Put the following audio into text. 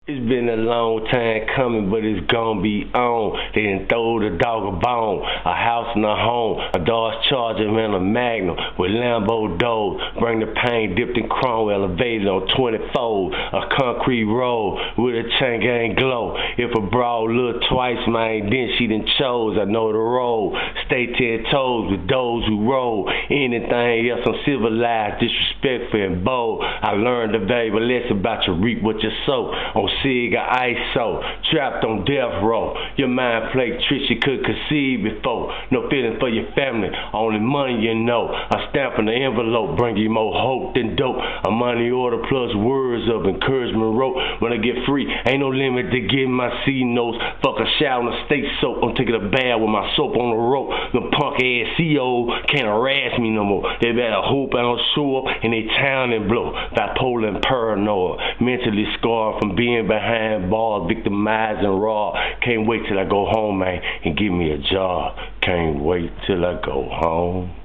It's been a long time coming, but it's gonna be on. They done throw the dog a bone, a house and a home, a Dodge Charger and a Magnum with Lambo doors. Bring the pain dipped in chrome, elevated on 20-fold. A concrete road with a chain gang glow. If a broad look twice, man, then she done chose. I know the road. Stay 10 toes with those who roll. Anything else uncivilized, disrespectful and bold. I learned the valuable lesson about you reap what you sow. On Sig or ISO, trapped on death row. Your mind played tricks you could conceive before. No feeling for your family, only money you know. A stamp in the envelope, bring you more hope than dope. A money order plus words of encouragement wrote. When I get free, ain't no limit to getting my C notes. Fuck a shower in a steak soap, I'm taking a bath with my soap on the rope. Them punk ass CO can't harass me no more. They better hope I don't show up in their town and blow. Bipolar and paranoid, mentally scarred from being behind bars, victimized and raw. Can't wait till I go home, man, and give me a job. Can't wait till I go home.